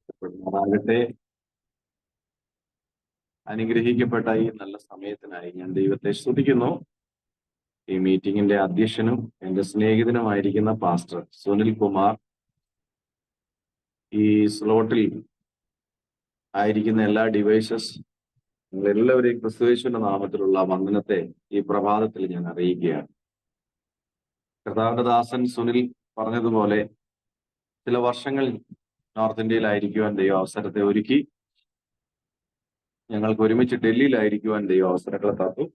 ാകട്ടെ. അനുഗ്രഹിക്കപ്പെട്ട ഈ നല്ല സമയത്തിനായി ഞാൻ ദൈവത്തെ സ്തുതിക്കുന്നു. ഈ മീറ്റിംഗിന്റെ അധ്യക്ഷനും എന്റെ സ്നേഹിതനുമായിരിക്കുന്ന പാസ്റ്റർ സുനിൽ കുമാർ, ഈ സ്ലോട്ടിൽ ആയിരിക്കുന്ന എല്ലാ ഡിവൈസസ്, നിങ്ങൾ എല്ലാവരെയും ക്രിസ്തുയേശുവിന്റെ നാമത്തിലുള്ള വന്ദനത്തെ ഈ പ്രഭാതത്തിൽ ഞാൻ അറിയിക്കുകയാണ്. കർത്താവിന്റെ ദാസൻ സുനിൽ പറഞ്ഞതുപോലെ ചില വർഷങ്ങൾ നോർത്ത് ഇന്ത്യയിലായിരിക്കുവാൻ ദൈവം അവസരത്തെ ഒരുക്കി. ഞങ്ങൾക്ക് ഒരുമിച്ച് ഡൽഹിയിലായിരിക്കുവാൻ ദൈവം അവസരങ്ങളെ തന്നു.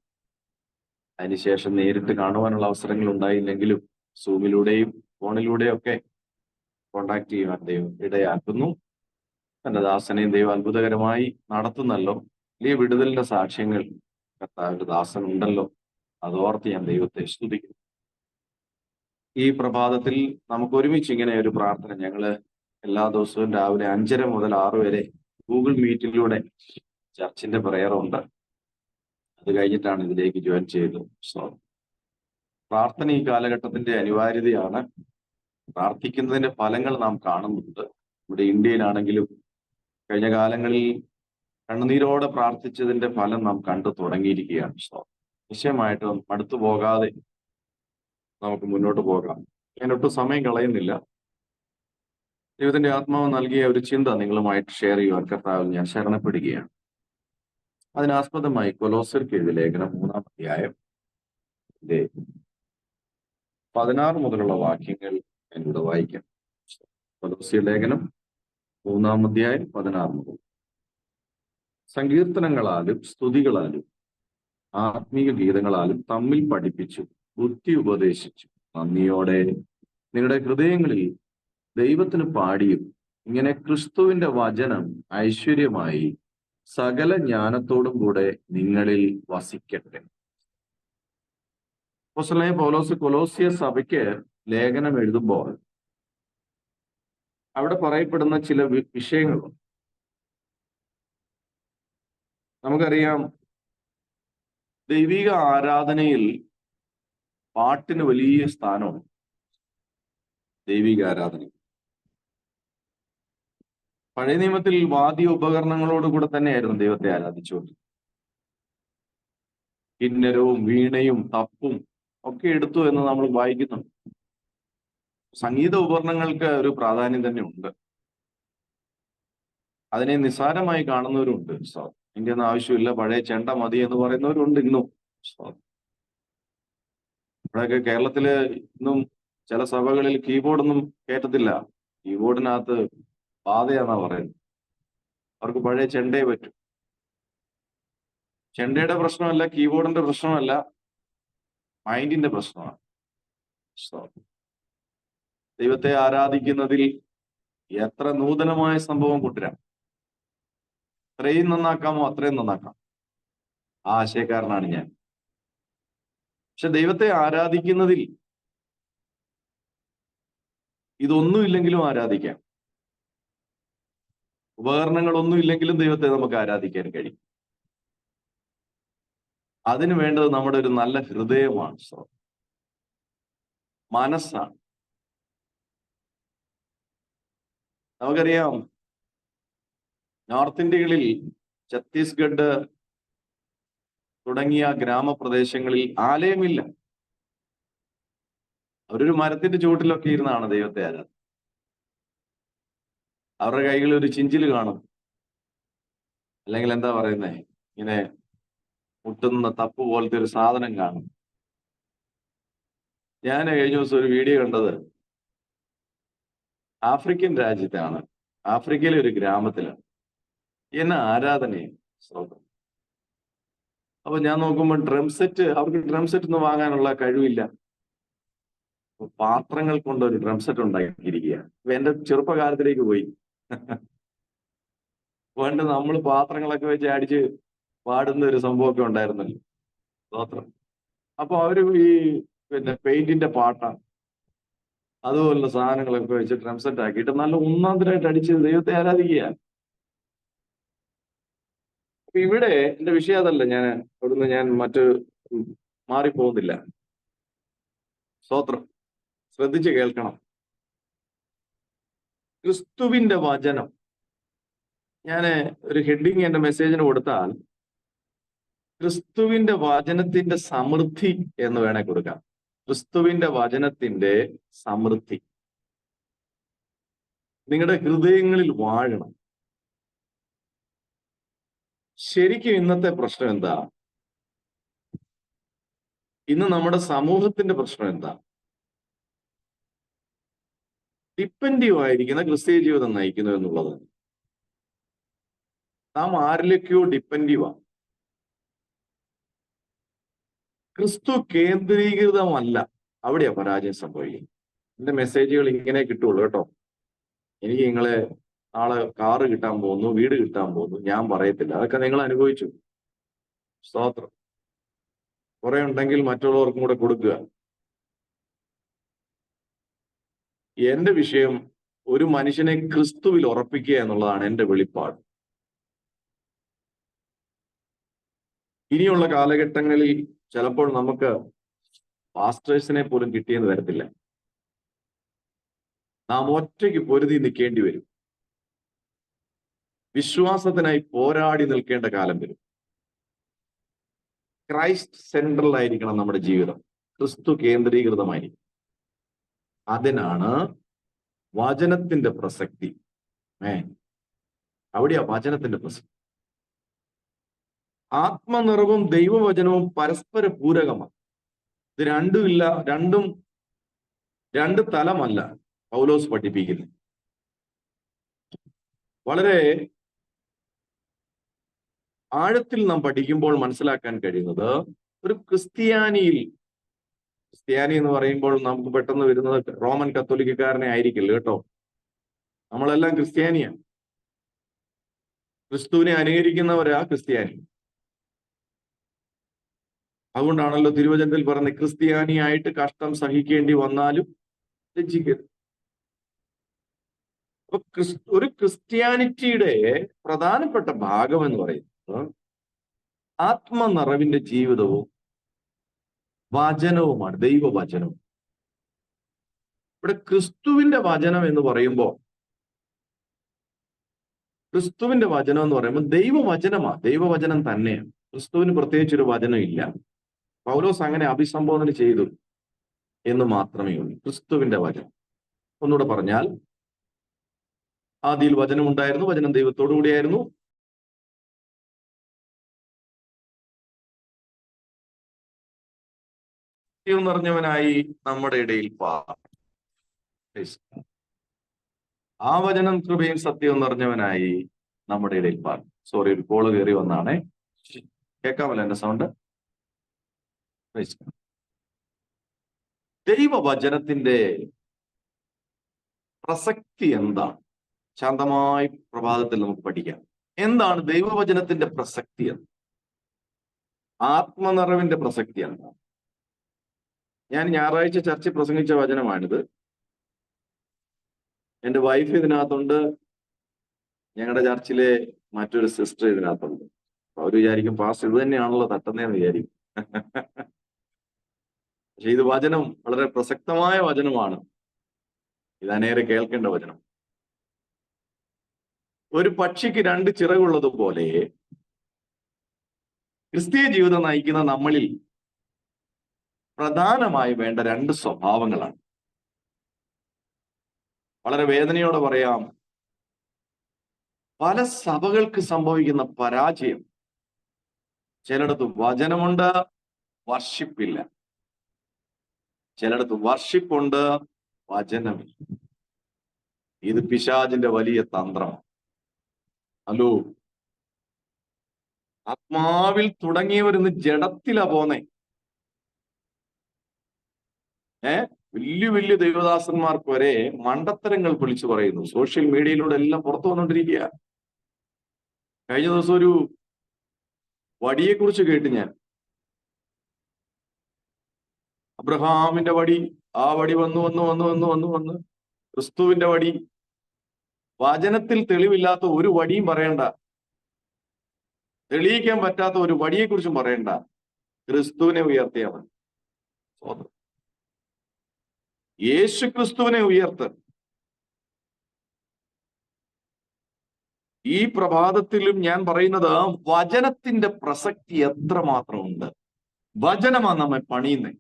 അതിനുശേഷം നേരിട്ട് കാണുവാനുള്ള അവസരങ്ങൾ ഉണ്ടായില്ലെങ്കിലും സൂമിലൂടെയും ഫോണിലൂടെയും ഒക്കെ കോണ്ടാക്ട് ചെയ്യുവാൻ ദൈവം ഇടയാക്കുന്നു. തന്റെ ദാസനെയും ദൈവം അത്ഭുതകരമായി നടത്തുന്നല്ലോ. വലിയ വിടുതലിന്റെ സാക്ഷ്യങ്ങൾ കർത്താവിന്റെ ദാസൻ ഉണ്ടല്ലോ. അതോർത്ത് ഞാൻ ദൈവത്തെ സ്തുതിക്കുന്നു. ഈ പ്രഭാതത്തിൽ നമുക്ക് ഒരുമിച്ച് ഇങ്ങനെ ഒരു പ്രാർത്ഥന, ഞങ്ങള് എല്ലാ ദിവസവും രാവിലെ 5:30 മുതൽ 6 വരെ ഗൂഗിൾ മീറ്റിലൂടെ ചർച്ചിന്റെ പ്രയറുണ്ട്. അത് കഴിഞ്ഞിട്ടാണ് ഇതിലേക്ക് ജോയിൻ ചെയ്തത്. പ്രാർത്ഥന ഈ കാലഘട്ടത്തിന്റെ അനിവാര്യതയാണ്. പ്രാർത്ഥിക്കുന്നതിന്റെ ഫലങ്ങൾ നാം കാണുന്നുണ്ട്. ഇവിടെ ഇന്ത്യയിലാണെങ്കിലും കഴിഞ്ഞ കാലങ്ങളിൽ കണ്ണുനീരോടെ പ്രാർത്ഥിച്ചതിന്റെ ഫലം നാം കണ്ടു തുടങ്ങിയിരിക്കുകയാണ്. നിശ്ചയമായിട്ടും അടുത്തു പോകാതെ നമുക്ക് മുന്നോട്ട് പോകാം. ഞാനൊട്ടും സമയം കളയുന്നില്ല. ദൈവത്തിന്റെ ആത്മാവ് നൽകിയ ഒരു ചിന്ത നിങ്ങളുമായിട്ട് ഷെയർ ചെയ്യുവാൻ കർത്താവിൽ ഞാൻ ശരണപ്പെടുകയാണ്. അതിനാസ്പദമായി കൊലോസ്യർക്ക് എഴുതിയ ലേഖനം 3-ാം അധ്യായം 16 മുതലുള്ള വാക്യങ്ങൾ എന്നോട് വായിക്കാം. കൊലോസ്യ ലേഖനം 3-ാം അധ്യായം 16 മുതൽ. സങ്കീർത്തനങ്ങളാലും സ്തുതികളാലും ആത്മീയ ഗീതങ്ങളാലും തമ്മിൽ പഠിപ്പിച്ചു ബുദ്ധി ഉപദേശിച്ചു നന്ദിയോടെ നിങ്ങളുടെ ഹൃദയങ്ങളിൽ ദൈവത്തിന് പാടിയും ഇങ്ങനെ ക്രിസ്തുവിന്റെ വചനം ഐശ്വര്യമായി സകല ജ്ഞാനത്തോടും കൂടെ നിങ്ങളിൽ വസിക്കട്ടെ. അപ്പോസ്തലനായ പൗലോസ് കൊലോസ്യ സഭയ്ക്ക് ലേഖനം എഴുതുമ്പോൾ അവിടെ പറയപ്പെടുന്ന ചില വിഷയങ്ങളുണ്ട്. നമുക്കറിയാം, ദൈവിക ആരാധനയിൽ പാട്ടിന് വലിയ സ്ഥാനമുണ്ട്. ദൈവിക ആരാധന പഴയ നിയമത്തിൽ വാദ്യ ഉപകരണങ്ങളോടുകൂടെ തന്നെയായിരുന്നു ദൈവത്തെ ആരാധിച്ചുകൊണ്ട്. കിന്നരവും വീണയും തപ്പും ഒക്കെ എടുത്തു എന്ന് നമ്മൾ വായിക്കുന്നുണ്ട്. സംഗീത ഉപകരണങ്ങൾക്ക് ഒരു പ്രാധാന്യം തന്നെ ഉണ്ട്. അതിനെ നിസ്സാരമായി കാണുന്നവരുണ്ട്. അതിന്റെ ഒന്നും ആവശ്യമില്ല, പഴയ ചെണ്ട മതി എന്ന് പറയുന്നവരുണ്ട് ഇന്നും. ഇവിടെയൊക്കെ കേരളത്തില് ഇന്നും ചില സഭകളിൽ കീബോർഡൊന്നും കേട്ടത്തില്ല. കീബോർഡിനകത്ത് ബാധയാന്നാ പറയുന്നത്. അവർക്ക് പഴയ ചെണ്ടയെ പറ്റും. ചെണ്ടയുടെ പ്രശ്നമല്ല, കീബോർഡിന്റെ പ്രശ്നമല്ല, മൈൻഡിന്റെ പ്രശ്നമാണ്. ദൈവത്തെ ആരാധിക്കുന്നതിൽ എത്ര നൂതനമായ സംഭവം കൊണ്ടുവരാം. എത്രയും നന്നാക്കാമോ അത്രയും നന്നാക്കാം. ആ ആശയക്കാരനാണ് ഞാൻ. പക്ഷെ ദൈവത്തെ ആരാധിക്കുന്നതിൽ ഇതൊന്നും ഇല്ലെങ്കിലും ആരാധിക്കാം. ഉപകരണങ്ങളൊന്നും ഇല്ലെങ്കിലും ദൈവത്തെ നമുക്ക് ആരാധിക്കാൻ കഴിയും. അതിന് വേണ്ടത് നമ്മുടെ ഒരു നല്ല ഹൃദയമാണ്, മനസ്സാണ്. നമുക്കറിയാം, നോർത്ത് ഇന്ത്യകളിൽ ഛത്തീസ്ഗഡ് തുടങ്ങിയ ഗ്രാമപ്രദേശങ്ങളിൽ ആലയമില്ല. അവരൊരു മരത്തിന്റെ ചുവട്ടിലൊക്കെ ഇരുന്നാണ് ദൈവത്തെ ആരാധന. അവരുടെ കൈകളിൽ ഒരു ചിഞ്ചില് കാണും, അല്ലെങ്കിൽ എന്താ പറയുന്നേ, ഇങ്ങനെ മുട്ടുന്ന തപ്പ് പോലത്തെ ഒരു സാധനം കാണും. ഞാൻ കഴിഞ്ഞ ദിവസം ഒരു വീഡിയോ കണ്ടത് ആഫ്രിക്കൻ രാജ്യത്താണ്, ആഫ്രിക്കയിലെ ഒരു ഗ്രാമത്തിലാണ്. എന്നെ ആരാധനയാണ് സ്വന്തം. അപ്പൊ ഞാൻ നോക്കുമ്പോൾ അവർക്ക് ഡ്രം സെറ്റ് ഒന്നും വാങ്ങാനുള്ള കഴിവില്ല. പാത്രങ്ങൾ കൊണ്ട് ഒരു ഡ്രം സെറ്റ് ഉണ്ടാക്കിയിരിക്കുക. അപ്പൊ എന്റെ ചെറുപ്പകാലത്തിലേക്ക് പോയി. പണ്ട് നമ്മൾ പാത്രങ്ങളൊക്കെ വെച്ച് അടിച്ച് പാടുന്ന ഒരു സംഭവമൊക്കെ ഉണ്ടായിരുന്നല്ലോ, സ്തോത്രം. അപ്പൊ അവര് ഈ പെയിന്റിന്റെ പാട്ട അതുപോലുള്ള സാധനങ്ങളൊക്കെ വെച്ച് ഡ്രം സെറ്റ് ആക്കിയിട്ട് നല്ല ഒന്നാന്തരമായിട്ട് അടിച്ച് ദൈവത്തെ ആരാധിക്കുക. അപ്പൊ ഇവിടെ എന്റെ വിഷയം അതല്ല. ഞാൻ മറ്റ് മാറിപ്പോകുന്നില്ല. സ്തോത്രം. ശ്രദ്ധിച്ച് കേൾക്കണം. ക്രിസ്തുവിന്റെ വചനം ഞാൻ ഒരു ഹെഡിങ് എന്റെ മെസ്സേജിന് കൊടുത്താൽ ക്രിസ്തുവിന്റെ വചനത്തിന്റെ സമൃദ്ധി എന്ന് വേണേ കൊടുക്കാം. ക്രിസ്തുവിന്റെ വചനത്തിന്റെ സമൃദ്ധി നിങ്ങളുടെ ഹൃദയങ്ങളിൽ വാഴണം. ശരിക്കും ഇന്നത്തെ പ്രശ്നം എന്താ? ഇന്ന് നമ്മുടെ സമൂഹത്തിന്റെ പ്രശ്നം എന്താ? ഡിപ്പെൻഡീവ് ആയിരിക്കുന്ന ക്രിസ്തീയ ജീവിതം നയിക്കുന്നു എന്നുള്ളത്. നാം ആരിലേക്കോ ഡിപ്പെൻഡീവാ. ക്രിസ്തു കേന്ദ്രീകൃതമല്ല. അവിടെയാ പരാജയം സംഭവിക്കുന്നത്. എന്റെ മെസ്സേജുകൾ ഇങ്ങനെ കിട്ടുള്ളൂ കേട്ടോ. എനിക്ക് നിങ്ങളെ നാളെ കാറ് കിട്ടാൻ പോകുന്നു, വീട് കിട്ടാൻ പോകുന്നു, ഞാൻ പറയത്തില്ല. അതൊക്കെ നിങ്ങൾ അനുഭവിച്ചു. സ്തോത്രം. കുറെ ഉണ്ടെങ്കിൽ മറ്റുള്ളവർക്കും കൂടെ കൊടുക്കുക. എന്റെ വിഷയം ഒരു മനുഷ്യനെ ക്രിസ്തുവിൽ ഉറപ്പിക്കുക എന്നുള്ളതാണ് എന്റെ വെളിപ്പാട്. ഇനിയുള്ള കാലഘട്ടങ്ങളിൽ ചിലപ്പോൾ നമുക്ക് പാസ്റ്റേഴ്സിനെ പോലും കിട്ടിയെന്ന് വരത്തില്ല. നാം ഒറ്റയ്ക്ക് പൊരുതി നിൽക്കേണ്ടി വരും. വിശ്വാസത്തിനായി പോരാടി നിൽക്കേണ്ട കാലം വരും. ക്രൈസ്റ്റ് സെൻട്രലായിരിക്കണം നമ്മുടെ ജീവിതം. ക്രിസ്തു കേന്ദ്രീകൃതമായിരിക്കും. അതിനാണ് വചനത്തിന്റെ പ്രസക്തി. അവിടെയാ വചനത്തിന്റെ പ്രസക്തി. ആത്മനിറവും ദൈവവചനവും പരസ്പര പൂരകമാണ്. ഇത് രണ്ടുമില്ല, രണ്ട് തലമല്ല പൗലോസ് പഠിപ്പിക്കുന്നത്. വളരെ ആഴത്തിൽ നാം പഠിക്കുമ്പോൾ മനസ്സിലാക്കാൻ കഴിയുന്നത് ഒരു ക്രിസ്ത്യാനി എന്ന് പറയുമ്പോൾ നമുക്ക് പെട്ടെന്ന് വരുന്നത് റോമൻ കത്തോലിക്കക്കാരനെ ആയിരിക്കില്ല കേട്ടോ. നമ്മളെല്ലാം ക്രിസ്ത്യാനിയാണ്. ക്രിസ്തുവിനെ അനുകരിക്കുന്നവരാ ക്രിസ്ത്യാനി. അതുകൊണ്ടാണല്ലോ തിരുവചനത്തിൽ പറഞ്ഞ ക്രിസ്ത്യാനിയായിട്ട് കഷ്ടം സഹിക്കേണ്ടി വന്നാലും ലജ്ജിക്കരുത്. അപ്പൊ ഒരു ക്രിസ്ത്യാനിറ്റിയുടെ പ്രധാനപ്പെട്ട ഭാഗം എന്ന് പറയുന്നത് ആത്മനിറവിന്റെ ജീവിതവും വചനവുമാണ്, ദൈവവചനവും. ഇവിടെ ക്രിസ്തുവിന്റെ വചനം എന്ന് പറയുമ്പോൾ ദൈവവചനമാണ്, ദൈവവചനം തന്നെയാണ്. ക്രിസ്തുവിന് പ്രത്യേകിച്ചൊരു വചനം ഇല്ല. പൗലോസ് അങ്ങനെ അഭിസംബോധന ചെയ്തു എന്ന് മാത്രമേ ഉള്ളൂ. ക്രിസ്തുവിന്റെ വചനം. ഒന്നുകൂടെ പറഞ്ഞാൽ, ആദിയിൽ വചനം ഉണ്ടായിരുന്നു, വചനം ദൈവത്തോടു കൂടിയായിരുന്നു, സത്യം നിറഞ്ഞവനായി നമ്മുടെ ഇടയിൽ ആ വചനം കൃപയും സത്യവും നിറഞ്ഞവനായി നമ്മുടെ ഇടയിൽ സോറി, ഒരു കോള് കയറി വന്നാണേ. കേൾക്കാമല്ലോ എന്റെ സൗണ്ട്? ദൈവവചനത്തിന്റെ പ്രസക്തി എന്താണ്? ശാന്തമായി പ്രഭാതത്തിൽ നമുക്ക് പഠിക്കാം. എന്താണ് ദൈവവചനത്തിന്റെ പ്രസക്തി എന്ന്? ആത്മനിറവിന്റെ പ്രസക്തി എന്താണ്? ഞാൻ ഞായറാഴ്ച ചർച്ച പ്രസംഗിച്ച വചനമാണിത്. എന്റെ വൈഫ് ഇതിനകത്തുണ്ട്, ഞങ്ങളുടെ ചർച്ചിലെ മറ്റൊരു സിസ്റ്റർ ഇതിനകത്തുണ്ട്. അവർ വിചാരിക്കും പാസ്റ്റർ ഇത് തന്നെയാണല്ലോ തട്ടുന്നതെന്ന് വിചാരിക്കും. പക്ഷെ ഇത് വചനം വളരെ പ്രസക്തമായ വചനമാണ്. ഇത് അനേറെ കേൾക്കേണ്ട വചനം. ഒരു പക്ഷിക്ക് രണ്ട് ചിറകുള്ളതുപോലെ ക്രിസ്തീയ ജീവിതം നയിക്കുന്ന നമ്മളിൽ പ്രധാനമായി വേണ്ട രണ്ട് സ്വഭാവങ്ങളാണ്. വളരെ വേദനയോടെ പറയാം, പല സഭകൾക്ക് സംഭവിക്കുന്ന പരാജയം, ചിലയിടത്ത് വചനമുണ്ട്, വർഷിപ്പില്ല. ചിലയിടത്ത് വർഷിപ്പുണ്ട്, വചനമില്ല. ഇത് പിശാചിന്റെ വലിയ തന്ത്രമാണ്. ഹലോ, ആത്മാവിൽ തുടങ്ങിയവരിന്ന് ജഡത്തിലാ പോന്നേ. വലിയ വലിയ ദൈവദാസന്മാർക്ക് വരെ മണ്ടത്തരങ്ങൾ വിളിച്ചു പറയുന്നു. സോഷ്യൽ മീഡിയയിലൂടെ എല്ലാം പുറത്തു വന്നുകൊണ്ടിരിക്കുക. കഴിഞ്ഞ ദിവസം ഒരു വടിയെ കുറിച്ച് കേട്ട് ഞാൻ. അബ്രഹാമിന്റെ വടി, ആ വടി വന്ന് ക്രിസ്തുവിന്റെ വടി. വചനത്തിൽ തെളിവില്ലാത്ത ഒരു വടിയും പറയണ്ട, തെളിയിക്കാൻ പറ്റാത്ത ഒരു വടിയെ കുറിച്ചും പറയണ്ട. ക്രിസ്തുവിനെ ഉയർത്തിയാൽ മതി. യേശു ക്രിസ്തുവിനെ ഉയർത്ത്. ഈ പ്രഭാതത്തിലും ഞാൻ പറയുന്നത് വചനത്തിന്റെ പ്രസക്തി എത്രമാത്രമുണ്ട്. വചനമാ നമ്മെ പണിയുന്നേ,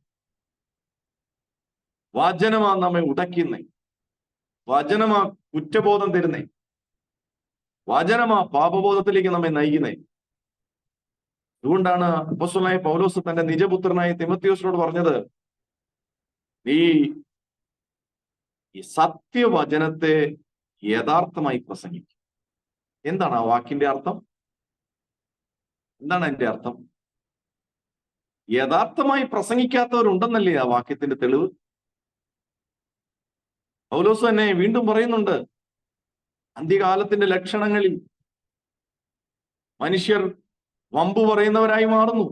വചനമാ നമ്മെ ഉടയ്ക്കുന്നേ, വചനമാ കുറ്റബോധം തരുന്നേ, വചനമാ പാപബോധത്തിലേക്ക് നമ്മെ നയിക്കുന്നേ. അതുകൊണ്ടാണ് അപ്പോസ്തലനായ പൗലോസ് തന്റെ നിജപുത്രനായ തിമോഥെയോസിനോട് പറഞ്ഞത്, നീ ഈ സത്യവചനത്തെ യഥാർത്ഥമായി പ്രസംഗിക്കും. എന്താണ് ആ വാക്കിന്റെ അർത്ഥം? എന്താണ് അതിന്റെ അർത്ഥം? യഥാർത്ഥമായി പ്രസംഗിക്കാത്തവരുണ്ടെന്നല്ലേ ആ വാക്യത്തിന്റെ തെളിവ്? പൗലോസ് തന്നെ വീണ്ടും പറയുന്നുണ്ട്, അന്ത്യകാലത്തിന്റെ ലക്ഷണങ്ങളിൽ മനുഷ്യർ വമ്പു പറയുന്നവരായി മാറുന്നു.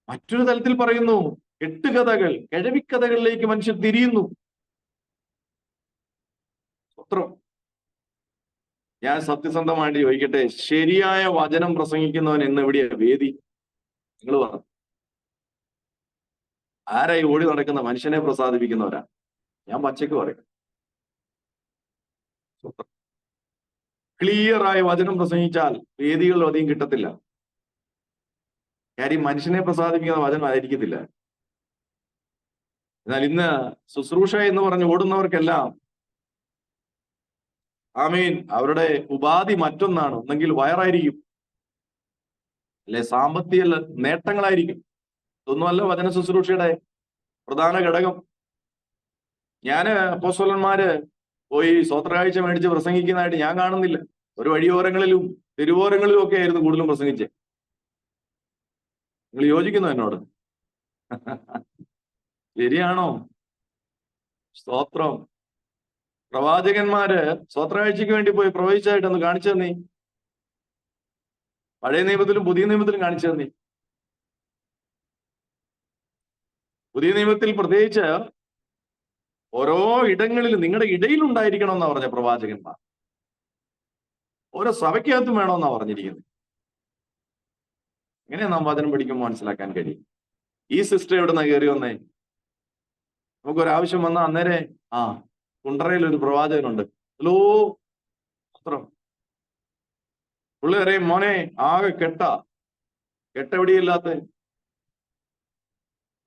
മറ്റൊരു തലത്തിൽ പറയുന്നു, കെട്ടുകഥകൾ, കിഴവിക്കഥകളിലേക്ക് മനുഷ്യർ തിരിയുന്നു. സ്വത്രം. ഞാൻ സത്യസന്ധമായിട്ട് ചോദിക്കട്ടെ, ശരിയായ വചനം പ്രസംഗിക്കുന്നവൻ എന്നെവിടെയാ വേദി? നിങ്ങൾ പറഞ്ഞു, ആരായി ഓടി നടക്കുന്ന മനുഷ്യനെ പ്രസാദിപ്പിക്കുന്നവരാ? ഞാൻ പച്ചയ്ക്ക് പറയും, ക്ലിയറായ വചനം പ്രസംഗിച്ചാൽ വേദികളിൽ അധികം കിട്ടത്തില്ല. കാര്യം മനുഷ്യനെ പ്രസാദിപ്പിക്കുന്ന വചനം ആയിരിക്കത്തില്ല. എന്നാൽ ഇന്ന് ശുശ്രൂഷ എന്ന് പറഞ്ഞ് ഓടുന്നവർക്കെല്ലാം ആമീൻ, അവരുടെ ഉപാധി മറ്റൊന്നാണ്. ഒന്നെങ്കിൽ വയറായിരിക്കും, അല്ലെ സാമ്പത്തിക നേട്ടങ്ങളായിരിക്കും. ഇതൊന്നുമല്ല വചന ശുശ്രൂഷയുടെ പ്രധാന ഘടകം. ഞാന് അപ്പോസ്തലന്മാര് പോയി സ്വത്രകാഴ്ച മേടിച്ച് പ്രസംഗിക്കുന്നതായിട്ട് ഞാൻ കാണുന്നില്ല. ഒരു വഴിയോരങ്ങളിലും തെരുവോരങ്ങളിലും ഒക്കെ ആയിരുന്നു കൂടുതലും പ്രസംഗിച്ചത്. നിങ്ങൾ യോജിക്കുന്നു എന്നോട്? ശരിയാണോ? സ്തോത്രം. പ്രവാചകന്മാര് സ്വത്രകാഴ്ചയ്ക്ക് വേണ്ടി പോയി പ്രവചിച്ചായിട്ടൊന്ന് കാണിച്ചു തന്നീ. പഴയ നിയമത്തിലും പുതിയ നിയമത്തിലും കാണിച്ചു തന്നീ. പുതിയ നിയമത്തിൽ പ്രത്യേകിച്ച് ഓരോ ഇടങ്ങളിലും നിങ്ങളുടെ ഇടയിൽ ഉണ്ടായിരിക്കണം എന്നാ പറഞ്ഞ പ്രവാചകന്മാർ. ഓരോ സഭയ്ക്കകത്തും വേണമെന്നാ പറഞ്ഞിരിക്കുന്നത്. എങ്ങനെയാ നാം വചനം പഠിക്കുമ്പോൾ മനസ്സിലാക്കാൻ കഴിയും? ഈ സിസ്റ്റർ എവിടെ നിന്നാ കയറി വന്നേ? നമുക്കൊരാവശ്യം വന്നാ അന്നേരെ കുണ്ടറയിൽ ഒരു പ്രവാചകനുണ്ട്, ഹലോ പത്രം, പുള്ളി അറിയും, മോനെ ആകെ കെട്ടെവിടെയില്ലാത്ത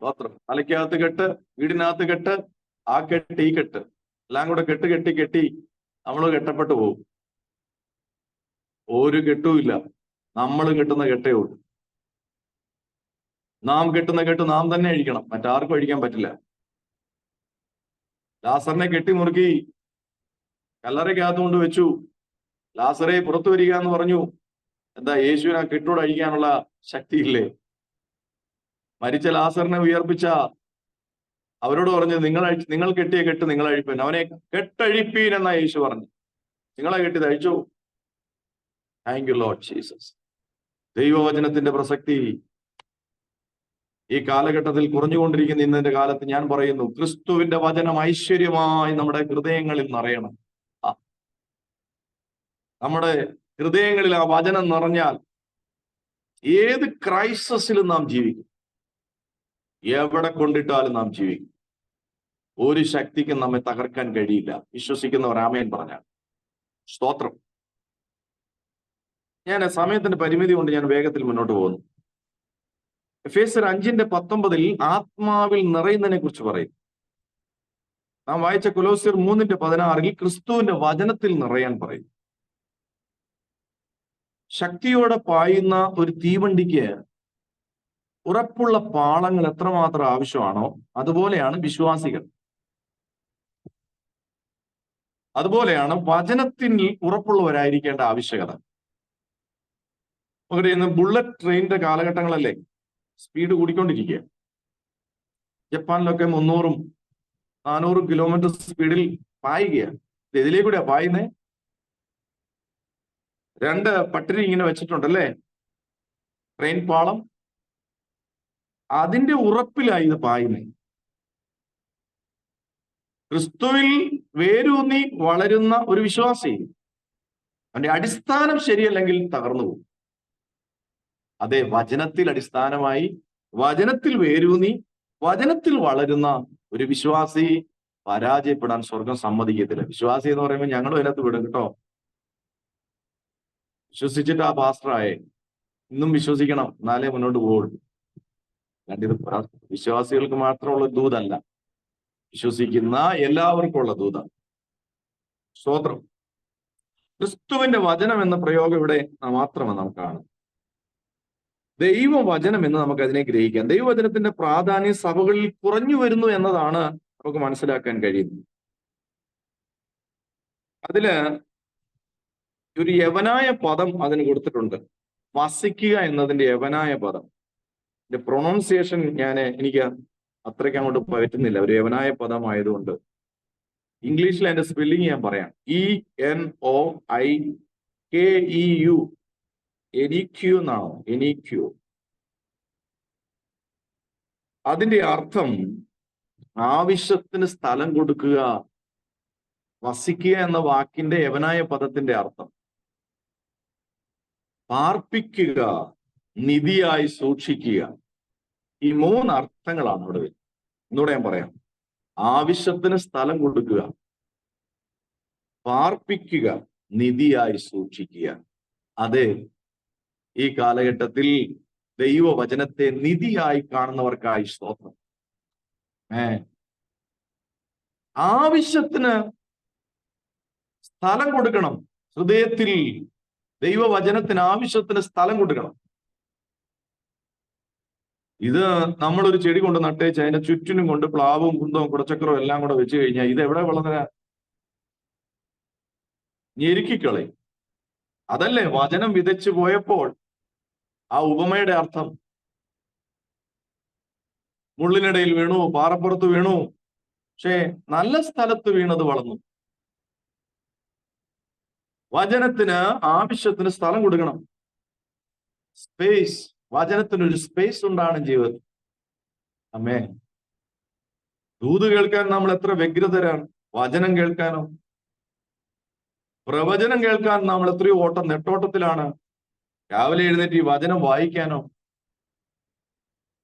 പത്രം, തലയ്ക്കകത്ത് കെട്ട്, വീടിനകത്ത് കെട്ട്, ആ കെട്ട് ഈ കെട്ട് എല്ലാം കൂടെ കെട്ടി നമ്മൾ കെട്ടപ്പെട്ടു പോകും. ഒരു കെട്ടുമില്ല, നമ്മൾ കെട്ടുന്ന കെട്ടേ ഉള്ളൂ. നാം കെട്ടുന്ന കെട്ട് നാം തന്നെ അഴിക്കണം, മറ്റാർക്കും അഴിക്കാൻ പറ്റില്ല. ലാസറിനെ കെട്ടിമുറുക്കി കല്ലറയ്ക്കകത്ത് കൊണ്ട് വെച്ചു. ലാസറെ പുറത്തു വരിക എന്ന് പറഞ്ഞു. എന്താ, യേശുവിനെ കെട്ടോട് അഴിക്കാനുള്ള ശക്തിയില്ലേ? മരിച്ച ലാസറിനെ ഉയർപ്പിച്ച അവരോട് പറഞ്ഞു, നിങ്ങൾ കെട്ടിയ കെട്ട് നിങ്ങൾ അഴിപ്പൻ, അവനെ കെട്ടഴിപ്പീൻ എന്നാ യേശു പറഞ്ഞു. നിങ്ങളെ കെട്ടിയത് അഴിച്ചു. Thank you Lord Jesus. ദൈവവചനത്തിന്റെ പ്രസക്തി ഈ കാലഘട്ടത്തിൽ കുറഞ്ഞുകൊണ്ടിരിക്കുന്ന ഇന്നത്തെ കാലത്ത് ഞാൻ പറയുന്നു, ക്രിസ്തുവിന്റെ വചനം ഐശ്വര്യമായി നമ്മുടെ ഹൃദയങ്ങളിൽ നിറയണം. നമ്മുടെ ഹൃദയങ്ങളിൽ ആ വചനം നിറഞ്ഞാൽ ഏത് ക്രൈസിസിലും നാം ജീവിക്കും, എവിടെ കൊണ്ടിട്ടാലും നാം ജീവിക്കും. ഒരു ശക്തിക്കും നമ്മെ തകർക്കാൻ കഴിയില്ല. വിശ്വസിക്കുന്നവർ ആമേൻ പറഞ്ഞാൽ. സ്തോത്രം. ഞാൻ സമയത്തിന്റെ പരിമിതി കൊണ്ട് ഞാൻ വേഗത്തിൽ മുന്നോട്ട് പോകുന്നു. എഫേസ്യർ 5:19 ആത്മാവിൽ നിറയുന്നതിനെ കുറിച്ച് പറയും. നാം വായിച്ച കൊലോസ്യർ 3:16 ക്രിസ്തുവിന്റെ വചനത്തിൽ നിറയാൻ പറയും. ശക്തിയോടെ പായുന്ന ഒരു തീവണ്ടിക്ക് ഉറപ്പുള്ള പാളങ്ങൾ എത്രമാത്രം ആവശ്യമാണോ അതുപോലെയാണ് വിശ്വാസികൾ. അതുപോലെയാണ് വചനത്തിൽ ഉറപ്പുള്ളവരായിരിക്കേണ്ട ആവശ്യകത. നമുക്ക് ഇന്ന് ബുള്ളറ്റ് ട്രെയിനിന്റെ കാലഘട്ടങ്ങളല്ലേ, സ്പീഡ് കൂടിക്കൊണ്ടിരിക്കുക. ജപ്പാനിലൊക്കെ 300-400 കിലോമീറ്റർ സ്പീഡിൽ പായുകയാണ്. ഇതിലേക്കൂടെയാ പായുന്നേ. 2 പട്ടിണി ഇങ്ങനെ വെച്ചിട്ടുണ്ടല്ലേ, ട്രെയിൻ പാളം. അതിന്റെ ഉറപ്പിലായി ഇത് പായുന്നേ. ക്രിസ്തുവിൽ വേരൂന്നി വളരുന്ന ഒരു വിശ്വാസി അവന്റെ അടിസ്ഥാനം ശരിയല്ലെങ്കിൽ തകർന്നു പോകും. അതെ, വചനത്തിൽ അടിസ്ഥാനമായി, വചനത്തിൽ വേരൂന്നി, വചനത്തിൽ വളരുന്ന ഒരു വിശ്വാസി പരാജയപ്പെടാൻ സ്വർഗം സമ്മതിക്കത്തില്ല. വിശ്വാസി എന്ന് പറയുമ്പോൾ ഞങ്ങളും അതിനകത്ത് വിടും കേട്ടോ. വിശ്വസിച്ചിട്ട് ആ പാസ്റ്ററായേ, ഇന്നും വിശ്വസിക്കണം, എന്നാലേ മുന്നോട്ട് പോകുള്ളൂ. ഇത് വിശ്വാസികൾക്ക് മാത്രമുള്ള ദൂതല്ല, വിശ്വസിക്കുന്ന എല്ലാവർക്കും ഉള്ള ദൂതാണ്. സ്തോത്രം. ക്രിസ്തുവിന്റെ വചനം എന്ന പ്രയോഗം ഇവിടെ മാത്രമാണ് നമുക്ക് കാണും. ദൈവവചനം എന്ന് നമുക്ക് അതിനെ ഗ്രഹിക്കാം. ദൈവവചനത്തിന്റെ പ്രാധാന്യം സഭകളിൽ കുറഞ്ഞു വരുന്നു എന്നതാണ് നമുക്ക് മനസ്സിലാക്കാൻ കഴിയുന്നത്. അതില് ഒരു യവനായ പദം അതിന് കൊടുത്തിട്ടുണ്ട്. വസിക്കുക എന്നതിന്റെ യവനായ പദം, ഇതിന്റെ പ്രൊണൗൺസിയേഷൻ എനിക്ക് അത്രയ്ക്ക് അങ്ങോട്ട് പറ്റുന്നില്ല, ഒരു യവനായ പദമായതുകൊണ്ട്. ഇംഗ്ലീഷിൽ അതിന്റെ സ്പെല്ലിംഗ് ഞാൻ പറയാം. ENOIKEU, എനിക്യു എന്നാണോ? എനിക്യു. അതിന്റെ അർത്ഥം ആവശ്യത്തിന് സ്ഥലം കൊടുക്കുക. വസിക്കുക എന്ന വാക്കിന്റെ യവനായ പദത്തിന്റെ അർത്ഥം പാർപ്പിക്കുക, നിധിയായി സൂക്ഷിക്കുക. ഈ 3 അർത്ഥങ്ങളാണ് അവിടെ വരുന്നത്. എന്നൂടെ ഞാൻ പറയാം. ആവശ്യത്തിന് സ്ഥലം കൊടുക്കുക, പാർപ്പിക്കുക, നിധിയായി സൂക്ഷിക്കുക. അതെ, ഈ കാലഘട്ടത്തിൽ ദൈവവചനത്തെ നിധിയായി കാണുന്നവർക്കായി സ്തോത്രം. ആവശ്യത്തിന് സ്ഥലം കൊടുക്കണം. ഹൃദയത്തിൽ ദൈവവചനത്തിന് ആവശ്യത്തിന് സ്ഥലം കൊടുക്കണം. ഇത് നമ്മളൊരു ചെടി കൊണ്ട് നട്ടേച്ച് അതിന്റെ ചുറ്റിനും കൊണ്ട് പ്ലാവും കുന്തവും കുടച്ചക്രവും എല്ലാം കൂടെ വെച്ച് കഴിഞ്ഞാൽ ഇത് എവിടെ വളർന്ന ഞെരുക്കിക്കളയും. അതല്ലേ വചനം വിതച്ചു പോയപ്പോൾ ആ ഉപമയുടെ അർത്ഥം. മുള്ളിനിടയിൽ വീണു, പാറപ്പുറത്ത് വീണു, പക്ഷേ നല്ല സ്ഥലത്ത് വീണത് വളർന്നു. വചനത്തിന് ആവശ്യത്തിന് സ്ഥലം കൊടുക്കണം. സ്പേസ്, വചനത്തിനൊരു സ്പേസ് ഉണ്ടാണ് ജീവിതത്തിൽ. അമ്മേ, ദൂത് കേൾക്കാൻ നമ്മൾ എത്ര വ്യഗ്രതരാണ്. വചനം കേൾക്കാനോ, പ്രവചനം കേൾക്കാൻ നമ്മൾ എത്രയോ നെട്ടോട്ടത്തിലാണ്. രാവിലെ എഴുന്നേറ്റ് ഈ വചനം വായിക്കാനോ.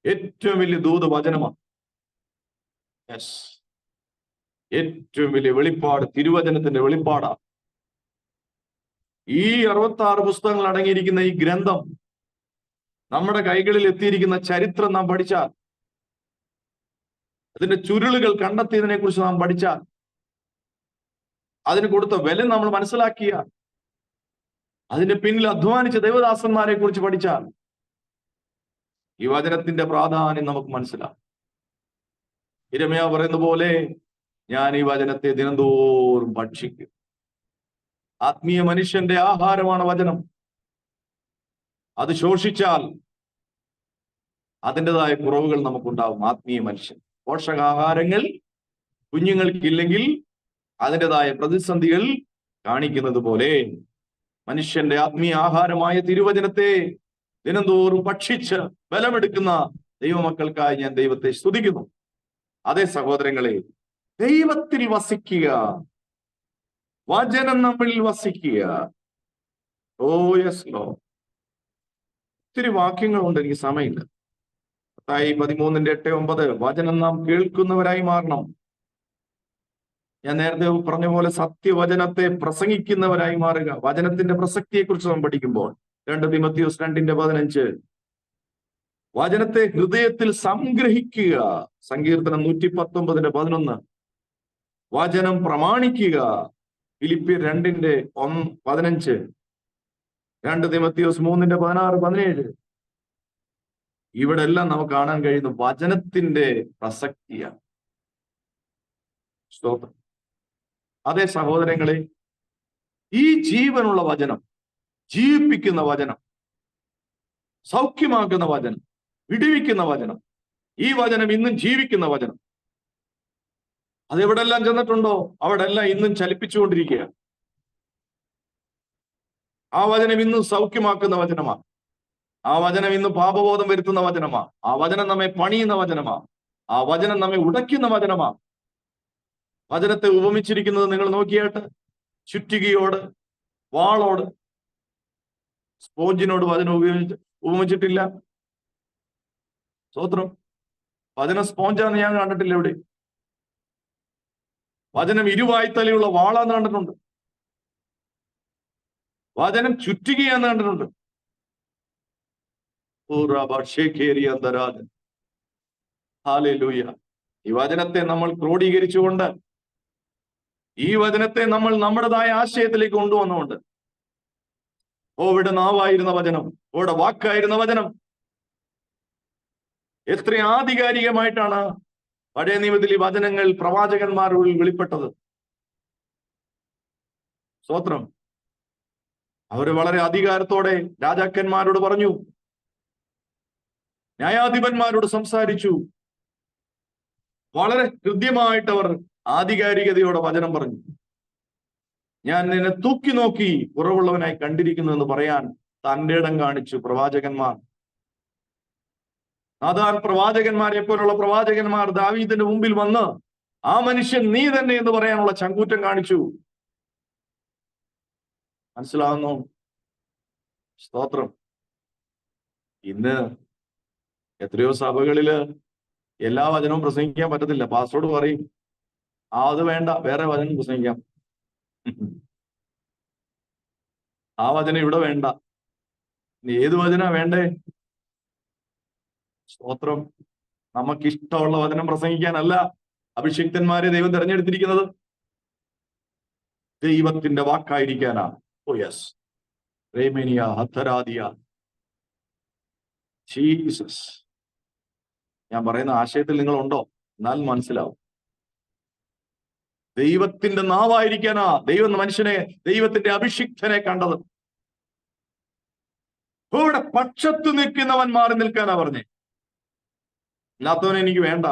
ഏറ്റവും വലിയ ദൂത് വചനമാണ്. യെസ്, ഏറ്റവും വലിയ വെളിപ്പാട് തിരുവചനത്തിന്റെ വെളിപ്പാടാണ്. ഈ 66 പുസ്തകങ്ങൾ അടങ്ങിയിരിക്കുന്ന ഈ ഗ്രന്ഥം നമ്മുടെ കൈകളിൽ എത്തിയിരിക്കുന്ന ചരിത്രം നാം പഠിച്ചാൽ, അതിന്റെ ചുരുളുകൾ കണ്ടെത്തിയതിനെ കുറിച്ച് നാം പഠിച്ചാൽ, അതിന് കൊടുത്ത വില നമ്മൾ മനസ്സിലാക്കിയാൽ, അതിന്റെ പിന്നിൽ അധ്വാനിച്ച ദൈവദാസന്മാരെ കുറിച്ച് പഠിച്ചാൽ ഈ വചനത്തിന്റെ പ്രാധാന്യം നമുക്ക് മനസ്സിലാവും. യിരെമ്യാ പറയുന്ന പോലെ, ഞാൻ ഈ വചനത്തെ ദിനംതോറും ഭക്ഷിക്കും. ആത്മീയ മനുഷ്യന്റെ ആഹാരമാണ് വചനം. അത് ശോഷിച്ചാൽ അതിൻ്റെതായ കുറവുകൾ നമുക്കുണ്ടാവും. ആത്മീയ മനുഷ്യൻ പോഷകാഹാരങ്ങൾ കുഞ്ഞുങ്ങൾക്കില്ലെങ്കിൽ അതിൻ്റെതായ പ്രതിസന്ധികൾ കാണിക്കുന്നത് പോലെ മനുഷ്യന്റെ ആത്മീയ ആഹാരമായ തിരുവചനത്തെ ദിനംതോറും ഭക്ഷിച്ച് ബലമെടുക്കുന്ന ദൈവമക്കൾക്കായി ഞാൻ ദൈവത്തെ സ്തുതിക്കുന്നു. അതേ സഹോദരങ്ങളെ, ദൈവത്തിൽ വസിക്കുക, വചനം നമ്മളിൽ വസിക്കുക. ഓ യെസ് ലോ. ഒത്തിരി വാക്യങ്ങളുണ്ട്, എനിക്ക് സമയമില്ല. 13:8-9 വചനം നാം കേൾക്കുന്നവരായി മാറണം. ഞാൻ നേരത്തെ പറഞ്ഞ പോലെ സത്യവചനത്തെ പ്രസംഗിക്കുന്നവരായി മാറുക. വചനത്തിന്റെ പ്രസക്തിയെ കുറിച്ച് നാം പഠിക്കുമ്പോൾ 2 തിമോഥെയോസ് 2:15 വചനത്തെ ഹൃദയത്തിൽ സംഗ്രഹിക്കുക. സങ്കീർത്തനം 119:11 വചനം പ്രമാണിക്കുക. ഫിലിപ്പിയർ 2:15 2 തിമോഥെയോസ് 3:16-17 ഇവിടെ എല്ലാം നമുക്ക് കാണാൻ കഴിയുന്ന വചനത്തിന്റെ പ്രസക്തിയാണ്. സ്തോത്രം. അതേ സഹോദരങ്ങളെ, ഈ ജീവനുള്ള വചനം, ജീവിപ്പിക്കുന്ന വചനം, സൗഖ്യമാക്കുന്ന വചനം, വിടുവിക്കുന്ന വചനം, ഈ വചനം ഇന്നും ജീവിക്കുന്ന വചനം, അതെവിടെല്ലാം ചെന്നിട്ടുണ്ടോ അവിടെ എല്ലാം ഇന്നും ചലിപ്പിച്ചുകൊണ്ടിരിക്കുക. ആ വചനം ഇന്നും സൗഖ്യമാക്കുന്ന വചനമാണ്. ആ വചനം ഇന്ന് പാപബോധം വരുത്തുന്ന വചനമാണ്. ആ വചനം നമ്മെ പണിയുന്ന വചനമാണ്. ആ വചനം നമ്മെ ഉടയ്ക്കുന്ന വചനമാണ്. വചനത്തെ ഉപമിച്ചിരിക്കുന്നത് നിങ്ങൾ നോക്കിയാട്ട്, ചുറ്റികയോട്, വാളോട്, സ്പോഞ്ചിനോട് വചനം ഉപമിച്ചിട്ടില്ല. സ്തോത്രം. വചനം സ്പോഞ്ചാന്ന് ഞാൻ കണ്ടിട്ടില്ല എവിടെ. വചനം ഇരുവായ്ത്തലയുള്ള വാളാന്ന് കണ്ടിട്ടുണ്ട്. വചനം ചുറ്റുകയാന്ന് കണ്ടിട്ടുണ്ട്. ഹല്ലേലൂയ. ഈ വചനത്തെ നമ്മൾ ക്രോഡീകരിച്ചുകൊണ്ട്, ഈ വചനത്തെ നമ്മൾ നമ്മുടേതായ ആശയത്തിലേക്ക് കൊണ്ടുവന്നുകൊണ്ട്, ഓവിടെ നാവായിരുന്ന വചനം, ഓടെ വാക്കായിരുന്ന വചനം എത്ര ആധികാരികമായിട്ടാണ് പഴയ നിയമത്തിൽ ഈ വചനങ്ങൾ പ്രവാചകന്മാരിൽ വെളിപ്പെട്ടത്. സ്തോത്രം. അവര് വളരെ അധികാരത്തോടെ രാജാക്കന്മാരോട് പറഞ്ഞു, ന്യായാധിപന്മാരോട് സംസാരിച്ചു. വളരെ കൃത്യമായിട്ട് അവർ ആധികാരികതയോടെ വചനം പറഞ്ഞു. ഞാൻ നിന്നെ തൂക്കി നോക്കി കുറവുള്ളവനായി കണ്ടിരിക്കുന്നു എന്ന് പറയാൻ തന്റെ ഇടം കാണിച്ചു പ്രവാചകന്മാർ. നാഥാൻ പ്രവാചകന്മാരെ പോലുള്ള പ്രവാചകന്മാർ ദാവീദിന്റെ മുമ്പിൽ വന്ന് ആ മനുഷ്യൻ നീ തന്നെ എന്ന് പറയാനുള്ള ചങ്കൂറ്റം കാണിച്ചു. മനസ്സിലാവുന്നു? സ്തോത്രം. ഇന്ന് എത്രയോ സഭകളില് എല്ലാ വചനവും പ്രസംഗിക്കാൻ പറ്റത്തില്ല. പാസ്റ്ററോട് പറയും, അത് വേണ്ട, വേറെ വചനം പ്രസംഗിക്കാം. ആ വചനം ഇവിടെ വേണ്ട, ഏത് വചന വേണ്ടേ? സ്തോത്രം. നമുക്കിഷ്ടമുള്ള വചനം പ്രസംഗിക്കാനല്ല അഭിഷിക്തന്മാരെ ദൈവം തെരഞ്ഞെടുത്തിരിക്കുന്നത്, ദൈവത്തിന്റെ വാക്കായിരിക്കാനാ. ഓ യെസ്, റേമേനിയ ഹത്തരാദിയ ജീസസ്. ഞാൻ പറയുന്ന ആശയത്തിൽ നിങ്ങളുണ്ടോ? എന്നാൽ മനസ്സിലാവും. ദൈവത്തിന്റെ നാവായിരിക്കാനാ ദൈവം മനുഷ്യനെ, ദൈവത്തിന്റെ അഭിഷിക്തനെ കണ്ടത്. ഇവിടെ പക്ഷത്ത് നിൽക്കുന്നവൻ മാറി നിൽക്കാനാ പറഞ്ഞേ, ഇല്ലാത്തവനെ എനിക്ക് വേണ്ട.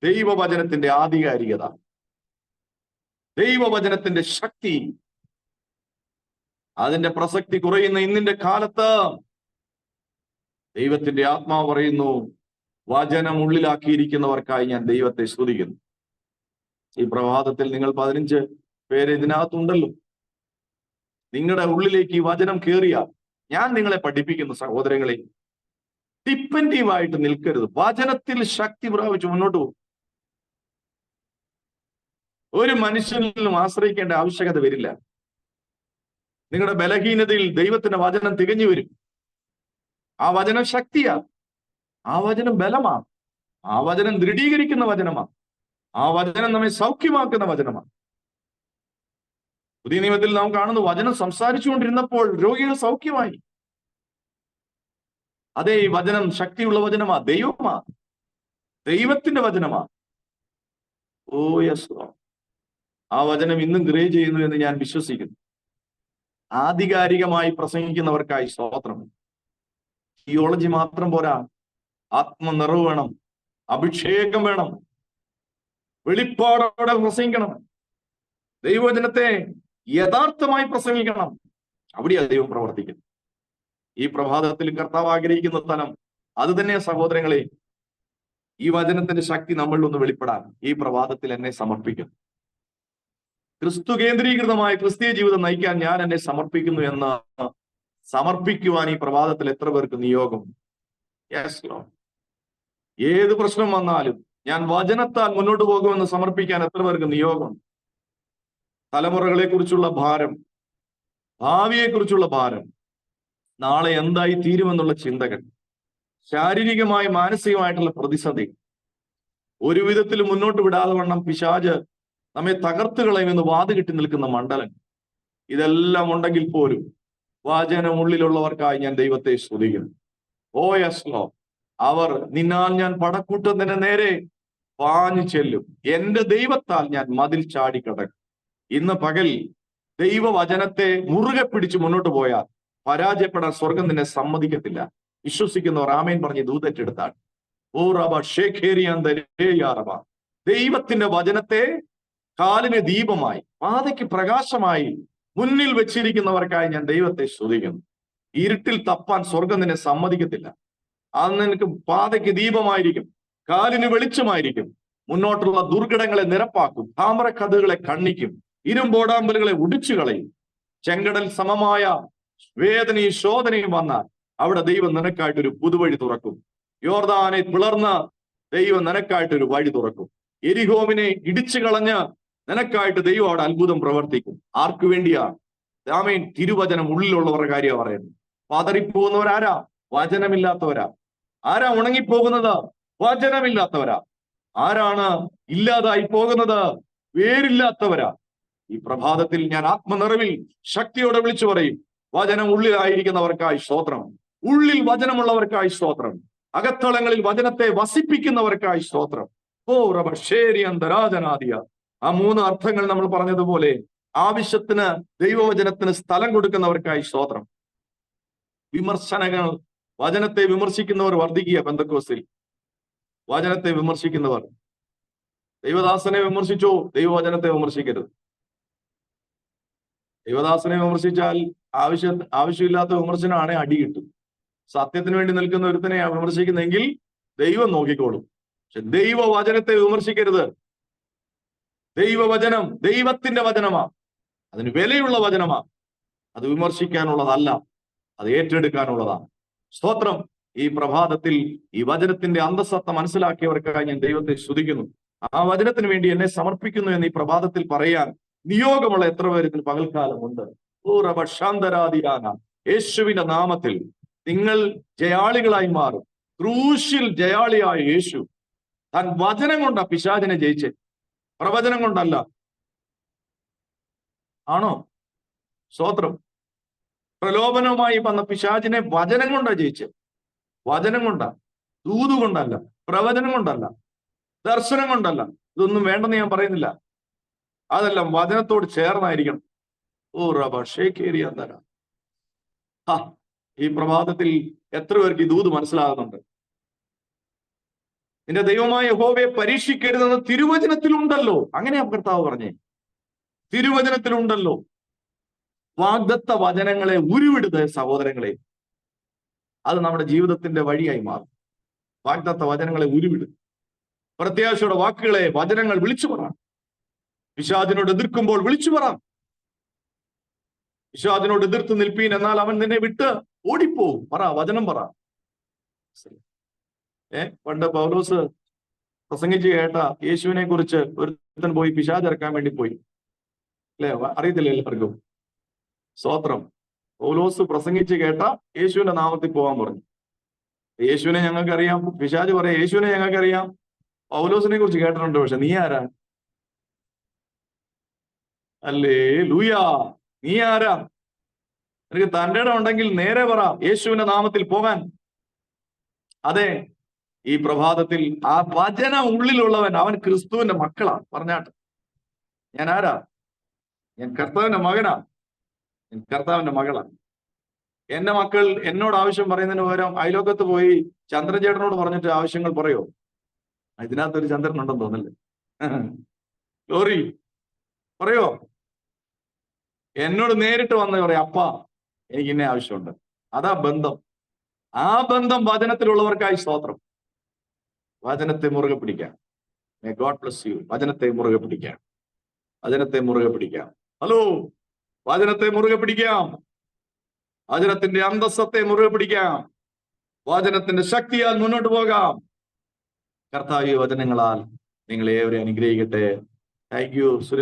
ദൈവവചനത്തിന്റെ ആധികാരികത, ദൈവവചനത്തിന്റെ ശക്തി, അതിന്റെ പ്രസക്തി കുറയുന്ന ഇന്നിന്റെ കാലത്ത് ദൈവത്തിന്റെ ആത്മാവ് പറയുന്നു, വചനം ഉള്ളിലാക്കിയിരിക്കുന്നവർക്കായി ഞാൻ ദൈവത്തെ സ്തുതിക്കുന്നു. ഈ പ്രഭാതത്തിൽ നിങ്ങൾ 15 പേര് ഇതിനകത്തുണ്ടല്ലോ. നിങ്ങളുടെ ഉള്ളിലേക്ക് ഈ വചനം കയറിയാൽ ഞാൻ നിങ്ങളെ പഠിപ്പിക്കുന്നു സഹോദരങ്ങളെ, ഡിപ്പെൻഡീവായിട്ട് നിൽക്കരുത്. വചനത്തിൽ ശക്തി പ്രാപിച്ച് മുന്നോട്ട് പോകും. ഒരു മനുഷ്യനിലും ആശ്രയിക്കേണ്ട ആവശ്യകത വരില്ല. നിങ്ങളുടെ ബലഹീനതയിൽ ദൈവത്തിന്റെ വചനം തികഞ്ഞു വരും. ആ വചനം ശക്തിയാ, ആ വചനം ബലമാണ്, ആ വചനം ദൃഢീകരിക്കുന്ന വചനമാണ്, ആ വചനം നമ്മെ സൗഖ്യമാക്കുന്ന വചനമാണ്. പുതിയ നിയമത്തിൽ നാം കാണുന്നു, വചനം സംസാരിച്ചുകൊണ്ടിരുന്നപ്പോൾ രോഗികൾ സൗഖ്യമായി. അതേ, ഈ വചനം ശക്തിയുള്ള വചനമാ, ദൈവമാ, ദൈവത്തിന്റെ വചനമാ. ഓ യെസ്, ആ വചനം ഇന്നും ഗ്രേ ചെയ്യുന്നു എന്ന് ഞാൻ വിശ്വസിക്കുന്നു. ആധികാരികമായി പ്രസംഗിക്കുന്നവർക്കായി സ്തോത്രം. തിയോളജി മാത്രം പോരാ, ആത്മനിറവ് വേണം, അഭിഷേകം വേണം, വെളിപ്പാടോടെ പ്രസംഗിക്കണം, ദൈവവചനത്തെ യഥാർത്ഥമായി പ്രസംഗിക്കണം. അവിടെയാ ദൈവം പ്രവർത്തിക്കുന്നത്. ഈ പ്രഭാതത്തിൽ കർത്താവ് ആഗ്രഹിക്കുന്ന സ്ഥലം അത് തന്നെയാ സഹോദരങ്ങളെ. ഈ വചനത്തിന്റെ ശക്തി നമ്മളിലൊന്ന് വെളിപ്പെടാൻ ഈ പ്രഭാതത്തിൽ എന്നെ സമർപ്പിക്കും. ക്രിസ്തു കേന്ദ്രീകൃതമായ ക്രിസ്തീയ ജീവിതം നയിക്കാൻ ഞാൻ എന്നെ സമർപ്പിക്കുന്നു എന്ന് സമർപ്പിക്കുവാൻ ഈ പ്രഭാതത്തിൽ എത്ര പേർക്ക് നിയോഗം? Yes Lord. ഏത് പ്രശ്നം വന്നാലും ഞാൻ വചനത്താൽ മുന്നോട്ട് പോകുമെന്ന് സമർപ്പിക്കാൻ എത്ര പേർക്ക് നിയോഗം? തലമുറകളെ കുറിച്ചുള്ള ഭാരം, ഭാവിയെ കുറിച്ചുള്ള ഭാരം, നാളെ എന്തായി തീരുമെന്നുള്ള ചിന്തകൾ, ശാരീരികമായ മാനസികമായിട്ടുള്ള പ്രതിസന്ധി, ഒരു വിധത്തിൽ മുന്നോട്ട് വിടാതെ വണ്ണം പിശാച് നമ്മെ തകർത്ത് കളയുമെന്ന് വാതുകെട്ടി നിൽക്കുന്ന മണ്ഡലം, ഇതെല്ലാം ഉണ്ടെങ്കിൽ പോലും വചനം ഉള്ളിലുള്ളവർക്കായി ഞാൻ ദൈവത്തെ സ്തുതിക്കുന്നു. ഓ യെസ് ലോർഡ്. അവർ നിന്നാൽ ഞാൻ പടക്കൂട്ടത്തിന് നേരെ പാഞ്ഞു ചെല്ലും, എന്റെ ദൈവത്താൽ ഞാൻ മതിൽ ചാടിക്കടക്കും. ഇന്ന് പകൽ ദൈവവചനത്തെ മുറുകെ പിടിച്ച് മുന്നോട്ട് പോയാൽ പരാജയപ്പെടാൻ സ്വർഗം നിന്നെ സമ്മതിക്കത്തില്ല. വിശ്വസിക്കുന്നവർ ആമേൻ പറഞ്ഞ് ദൂതറ്റെടുത്താണ്. ഓ റബ ഷേഖേരിയാറബ. ദൈവത്തിന്റെ വചനത്തെ കാലിന് ദീപമായി പാതയ്ക്ക് പ്രകാശമായി മുന്നിൽ വെച്ചിരിക്കുന്നവർക്കായി ഞാൻ ദൈവത്തെ സ്തുതിക്കുന്നു. ഇരുട്ടിൽ തപ്പാൻ സ്വർഗം നിന്നെ സമ്മതിക്കത്തില്ല. അത് നിനക്ക് പാതയ്ക്ക് ദീപമായിരിക്കും, കാലിന് വെളിച്ചമായിരിക്കും, മുന്നോട്ടുള്ള ദുർഘടങ്ങളെ നിരപ്പാക്കും, താമ്രക്കഥകളെ കണ്ണിക്കും, ഇരുമ്പോടാമ്പലുകളെ ഒടിച്ചു കളയും. ചെങ്കടൽ സമമായ വേദനയും ശോധനയും വന്നാൽ അവിടെ ദൈവം നിനക്കായിട്ടൊരു പുതുവഴി തുറക്കും. യോർദാനെ പിളർന്ന് ദൈവം നിനക്കായിട്ടൊരു വഴി തുറക്കും. എരിഹോവിനെ ഇടിച്ചു കളഞ്ഞ് നിനക്കായിട്ട് ദൈവം അവിടെ അത്ഭുതം പ്രവർത്തിക്കും. ആർക്കു വേണ്ടിയാ? ആമേൻ. തിരുവചനം ഉള്ളിലുള്ളവരുടെ കാര്യമാണ് പറയുന്നത്. പതറിപ്പോകുന്നവരാരാ? വചനമില്ലാത്തവരാ. ആരാ ഉണങ്ങിപ്പോകുന്നത്? വചനമില്ലാത്തവരാ. ആരാണ് ഇല്ലാതായി പോകുന്നത്? വേരില്ലാത്തവരാ. ഈ പ്രഭാതത്തിൽ ഞാൻ ആത്മനിറവിൽ ശക്തിയോടെ വിളിച്ചു പറയും, വചനം ഉള്ളിലായിരിക്കുന്നവർക്കായി സ്തോത്രം. ഉള്ളിൽ വചനമുള്ളവർക്കായി സ്തോത്രം. അകത്തളങ്ങളിൽ വചനത്തെ വസിപ്പിക്കുന്നവർക്കായി സ്തോത്രം. ഓ റബശേരി അന്തരാജനാദിയ. ആ 3 അർത്ഥങ്ങൾ നമ്മൾ പറഞ്ഞതുപോലെ ആവശ്യത്തിന് ദൈവവചനത്തിന് സ്ഥലം കൊടുക്കുന്നവർക്കായി സ്തോത്രം. വിമർശനങ്ങൾ, വചനത്തെ വിമർശിക്കുന്നവർ വർദ്ധിക്കുക. പെന്തക്കോസ്തിൽ വചനത്തെ വിമർശിക്കുന്നവർ. ദൈവദാസനെ വിമർശിച്ചോ, ദൈവവചനത്തെ വിമർശിക്കരുത്. ദൈവദാസനെ വിമർശിച്ചാൽ ആവശ്യമില്ലാത്ത വിമർശനമാണ്, അടി കിട്ടും. സത്യത്തിന് വേണ്ടി നിൽക്കുന്ന ഒരുത്തനെ വിമർശിക്കുന്നെങ്കിൽ ദൈവം നോക്കിക്കോളും. പക്ഷെ ദൈവവചനത്തെ വിമർശിക്കരുത്. ദൈവവചനം ദൈവത്തിന്റെ വചനമാ. അതിന് വിലയുള്ള വചനമാ. അത് വിമർശിക്കാനുള്ളതല്ല, അത് ഏറ്റെടുക്കാനുള്ളതാണ്. സ്തോത്രം. ഈ പ്രഭാതത്തിൽ ഈ വചനത്തിന്റെ അന്തസത്ത മനസ്സിലാക്കിയവർക്കായി ഞാൻ ദൈവത്തെ സ്തുതിക്കുന്നു. ആ വചനത്തിന് വേണ്ടി എന്നെ സമർപ്പിക്കുന്നു എന്ന് ഈ പ്രഭാതത്തിൽ പറയാൻ നിയോഗമുള്ള എത്ര പേര് ഇതിന് പകൽക്കാലമുണ്ട്? യേശുവിന്റെ നാമത്തിൽ നിങ്ങൾ ജയാളികളായി മാറും. ക്രൂശിൽ ജയാളിയായ യേശു താൻ വചനം കൊണ്ടാ പിശാചിനെ ജയിച്ചേ, പ്രവചനം കൊണ്ടല്ല. ആണോ? സ്തോത്രം. പ്രലോഭനവുമായി വന്ന പിശാചിനെ വചനം കൊണ്ടാ ജയിച്ചത്. വചനം കൊണ്ടാ, ദൂത് കൊണ്ടല്ല, പ്രവചനം കൊണ്ടല്ല, ദർശനം കൊണ്ടല്ല. ഇതൊന്നും വേണ്ടെന്ന് ഞാൻ പറയുന്നില്ല. അതെല്ലാം വചനത്തോട് ചേർന്നായിരിക്കണം. ഓ റബ ഷേക്കേരി അന്തര. ഈ പ്രഭാതത്തിൽ എത്ര പേർക്ക് ഈ ദൂത് മനസ്സിലാകുന്നുണ്ട്? നിന്റെ ദൈവമായ യഹോവയെ പരീക്ഷിക്കരുതെന്ന് തിരുവചനത്തിലുണ്ടല്ലോ. അങ്ങനെയാ കർത്താവ് പറഞ്ഞേ. തിരുവചനത്തിലുണ്ടല്ലോ. വാഗ്ദത്ത വചനങ്ങളെ ഉരുവിടുക സഹോദരങ്ങളെ. അത് നമ്മുടെ ജീവിതത്തിന്റെ വഴിയായി മാറും. വാഗ്ദത്ത വചനങ്ങളെ ഉരുവിടും. പ്രത്യാശയുടെ വാക്കുകളെ, വചനങ്ങൾ വിളിച്ചു പറ. പിശാചിനോട് എതിർക്കുമ്പോൾ വിളിച്ചു പറ. പിശാചിനോട് എതിർത്ത് നിൽപ്പീൻ, എന്നാൽ അവൻ നിന്നെ വിട്ട് ഓടിപ്പോവും. പറ, വചനം പറ. പണ്ട് പൗലോസ് പ്രസംഗിച്ച് കേട്ട യേശുവിനെ കുറിച്ച് ഒരുത്തൻ പോയി പിശാച് ഇറക്കാൻ വേണ്ടി പോയി, അല്ലെ? അറിയത്തില്ല എല്ലാവർക്കും. സ്തോത്രം. പൗലോസ് പ്രസംഗിച്ച് കേട്ട യേശുവിന്റെ നാമത്തിൽ പോകാൻ പറഞ്ഞു. യേശുവിനെ ഞങ്ങൾക്കറിയാം. പിശാച് പറയാം, യേശുവിനെ ഞങ്ങൾക്കറിയാം, പൗലോസിനെ കുറിച്ച് കേട്ടിട്ടുണ്ട്, പക്ഷെ നീ ആരാ? അല്ലേ ലൂയാ, നീ ആരാ? നിനക്ക് തന്റെ ഇടം ഉണ്ടെങ്കിൽ നേരെ പറ യേശുവിന്റെ നാമത്തിൽ പോകാൻ. അതെ, ഈ പ്രഭാതത്തിൽ ആ വചനം ഉള്ളിലുള്ളവൻ അവൻ ക്രിസ്തുവിന്റെ മക്കളാണ്. പറഞ്ഞാട്ട്, ഞാൻ ആരാ? ഞാൻ കർത്താവിന്റെ മകനാ, ഞാൻ കർത്താവിന്റെ മകളാണ്. എന്റെ മക്കൾ എന്നോട് ആവശ്യം പറയുന്നതിന് പകരം അയലോക്കത്ത് പോയി ചന്ദ്രചേട്ടനോട് പറഞ്ഞിട്ട് ആവശ്യങ്ങൾ പറയോ? ഇതിനകത്തൊരു ചന്ദ്രൻ ഉണ്ടെന്ന് തോന്നല്ലേ? ലോറി പറയോ? എന്നോട് നേരിട്ട് വന്ന് പറയാം, അപ്പ എനിക്ക് ഇന്നെ ആവശ്യമുണ്ട്. അതാ ബന്ധം. ആ ബന്ധം വചനത്തിലുള്ളവർക്കായി സ്തോത്രം. വചനത്തെ മുറുകെ പിടിക്കാം. May God bless you. വചനത്തെ മുറുകെ പിടിക്കാം. വചനത്തെ മുറുകെ പിടിക്കാം. ഹലോ, വചനത്തെ മുറുകെ പിടിക്കാം. വചനത്തിന്റെ അന്തസ്സത്തെ മുറുകെ പിടിക്കാം. വചനത്തിന്റെ ശക്തിയാൽ മുന്നോട്ട് പോകാം. കർത്താവ് വചനങ്ങളാൽ നിങ്ങളെ ഏവരെ അനുഗ്രഹിക്കട്ടെ. Thank you Sunil.